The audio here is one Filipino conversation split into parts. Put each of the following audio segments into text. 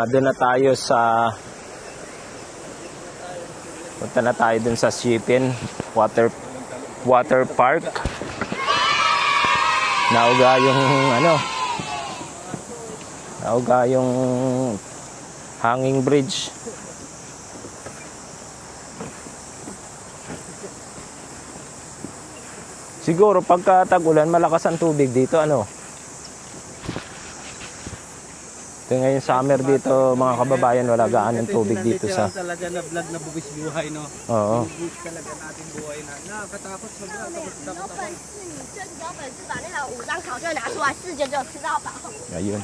Doon na tayo sa punta na tayo dun sa Shipin Water Park. Nauga yung nauga yung hanging bridge. Siguro pagka tag-ulan malakas ang tubig dito Ito ngayon summer dito mga kababayan, wala gaanong tubig dito sa talaga na vlog na buwis buhay, no? Oo. Buwis talaga natin buhay na. Nakakatakot sa vlog. Ayun.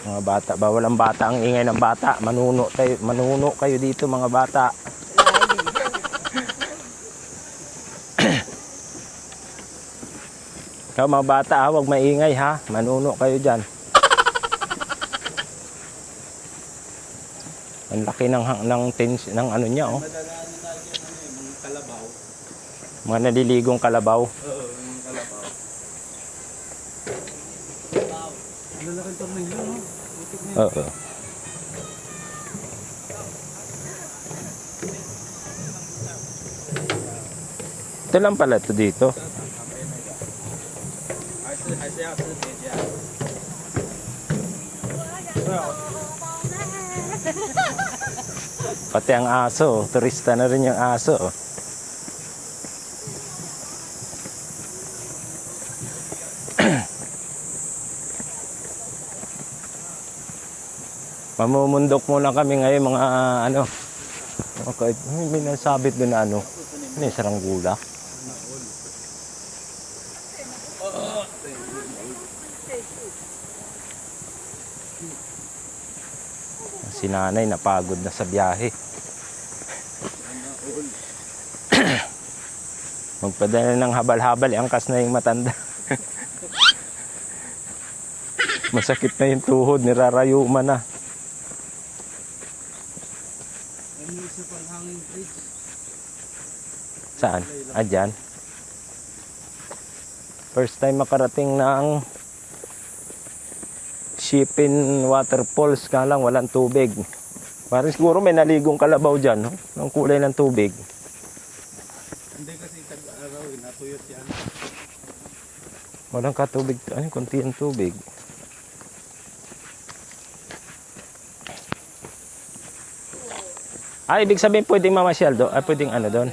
Mga bata, bawal ang bata, ang ingay ng bata. Manuno kayo dito mga bata. Ikaw mga bata, huwag maingay ha. Manuno kayo dyan. Ang laki ng ano niya, oh. Madadaanan natin mga kalabaw. Mga naliligong kalabaw. Oo, mga kalabaw. Lalaking tornilyo, no? Oo. Ito lang pala ito dito. Pati ang aso, turista na rin yung aso. Mamumundok muna kami ngayon mga kahit may nasabit doon na may saranggula. Si nanay napagod na sa biyahe. Magpadala ng habal-habal, angkas na yung matanda. Masakit na yung tuhod, nirarayuma na. Saan? Dyan. First time makarating ng Shipin Waterfalls, ka lang walang tubig. Parang siguro may naligong kalabaw dyan, no? Ang kulay ng tubig. Hindi kasi tag-araw, natuyot yan. Walang katubig, konti ang tubig. Ibig sabihin pwedeng mamasyal doon? Pwedeng doon?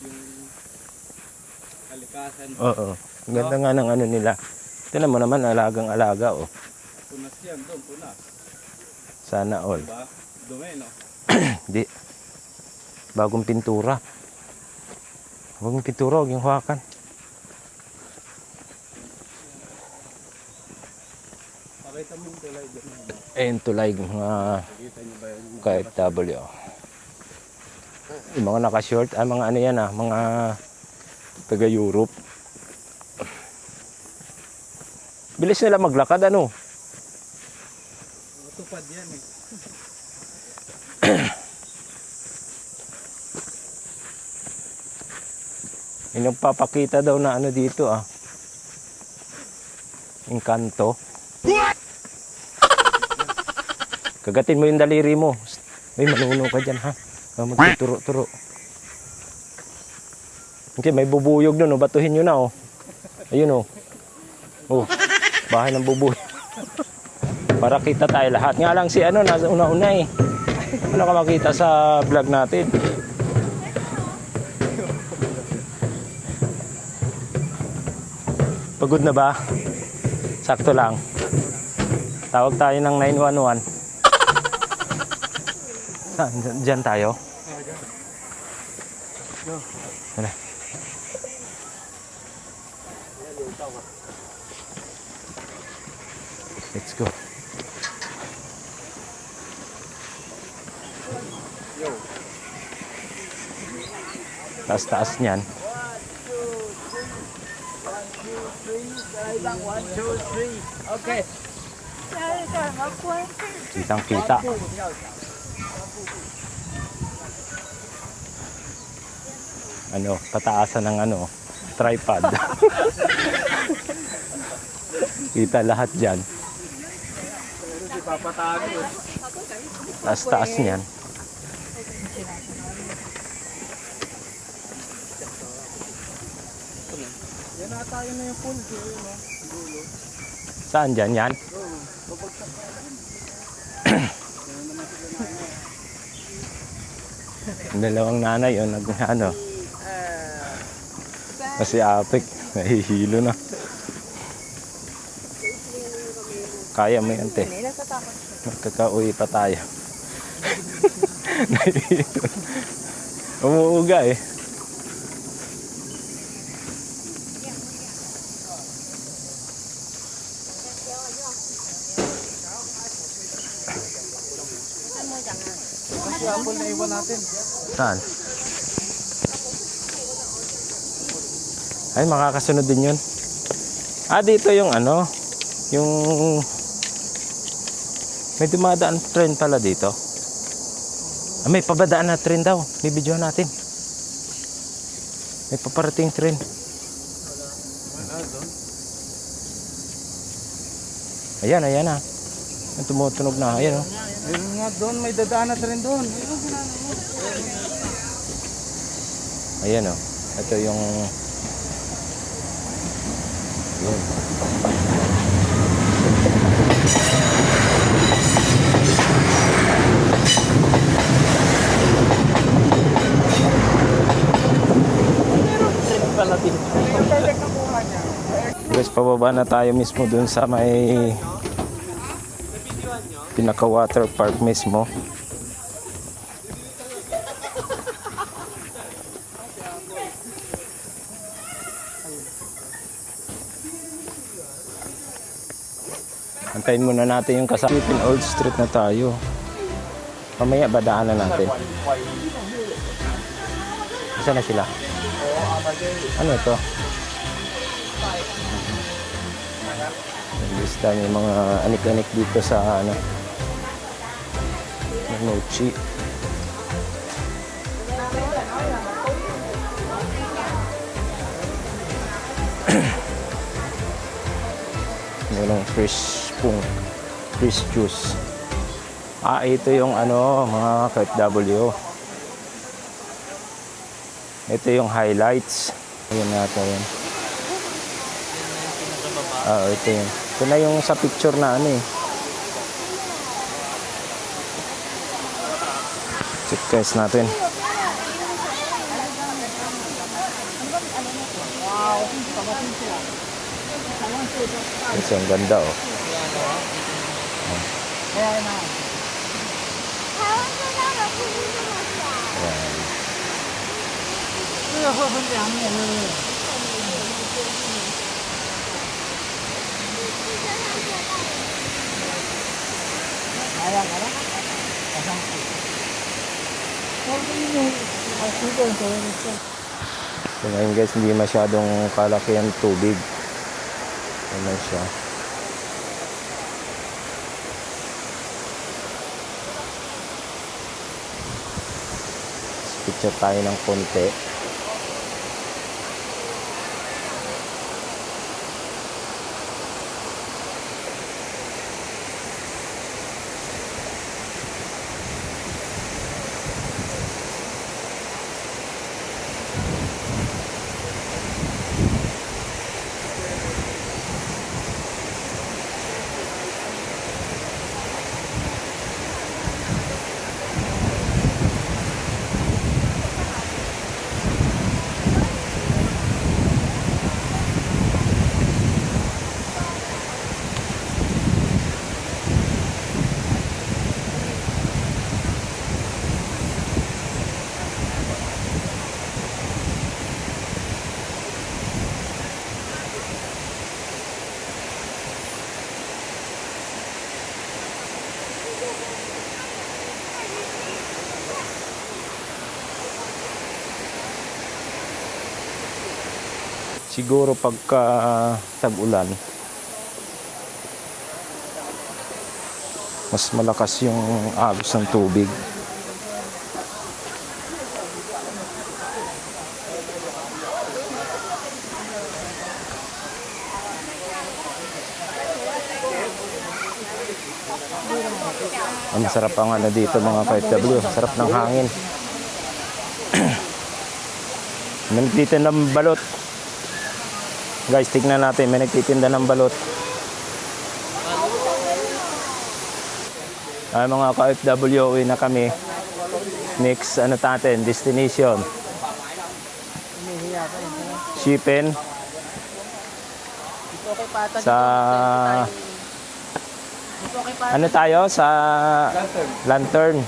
Yung kalikasan. Oo. Ganda nga ng nila. Tignan mo naman, alagang-alaga, oh. Punas yan, doon, punas. Sana all. Diba? Dumi, no? Di. Bagong pintura. Bagong pintura, huwag yung hawakan. Pakita mo yung tulay doon. Yung tulay, mga KFW. Yung mga naka-short, mga yan mga taga-Europe. Bilis nila maglakad, Tupad yan, eh. Yung nagpapakita daw na dito, Encanto. Kagatin mo yung daliri mo. Manuno ka dyan, ha? Magtuturo-turo. Okay, may bubuyog doon, batuhin nyo na, Ayun, bahay ng bubuyog. Para kita tayo lahat. Nga lang si nasa una-una, Ano ka makita sa vlog natin? Pagod na ba? Sakto lang. Tawag tayo ng 911. Diyan tayo. Tara. Let's go. Taas-taas niyan. 1, 2, 3. Okay. Kitang-kita. Pataasan ng tripod. Kita lahat dyan. Papatago eh. Taas-taas niyan. Yan ata yun na yung pool. Yun o. Dulo. Saan dyan yan? Oo. Babagsak ka. Yan naman sila na. Ang dalawang nanay yun, ano. Kasi apik, nahihilo na. Kaya mo yan, te. Magkakauwi pa tayo. Nahihilo. Umuuga eh. Kasi apple na iwan natin. Saan? Ay, makakasunod din yun. Ah, dito yung ano, yung may dumadaan train pala dito. Ah, may pabadaan na train daw. Bibidyohan natin. May paparating train. Ayan, ayan na. Tumutunog na. Ayan o. Ayun nga doon, may dadaan na rin doon. Ayan o. Ito yung... Yun. Guys, pababa na tayo mismo dun sa may pinaka water park mismo. Antayin muna natin yung kasama. Philippine Old Street na tayo. Mamaya ba daanan natin? Saan na sila? Ano ito? Lista yung mga anik-anik dito sa ano, Mochi. Walang fresh juice. Ah, ito yung ano, mga KFW. Ito yung highlights. Ayan natin yan. Ito yun. Ito na yung sa picture na ano eh. Check guys natin. Ito ang ganda oh. Ayan. So ngayon guys, hindi masyadong kalaki ang tubig. Ano siya? Picture tayo ng konti. Siguro pagka tag-ulan, mas malakas yung agos ng tubig. Ang masarap ang ano dito mga ka-FW. Sarap ng hangin. May nagtitinda ng balot. Guys, tignan natin. May nagtitinda ng balot. Ay mga ka-FW, uwi na kami. Next, ano natin, destination. Shipping. Sa... Ano tayo? Sa lantern.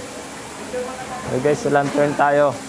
Okay guys, sa lantern tayo.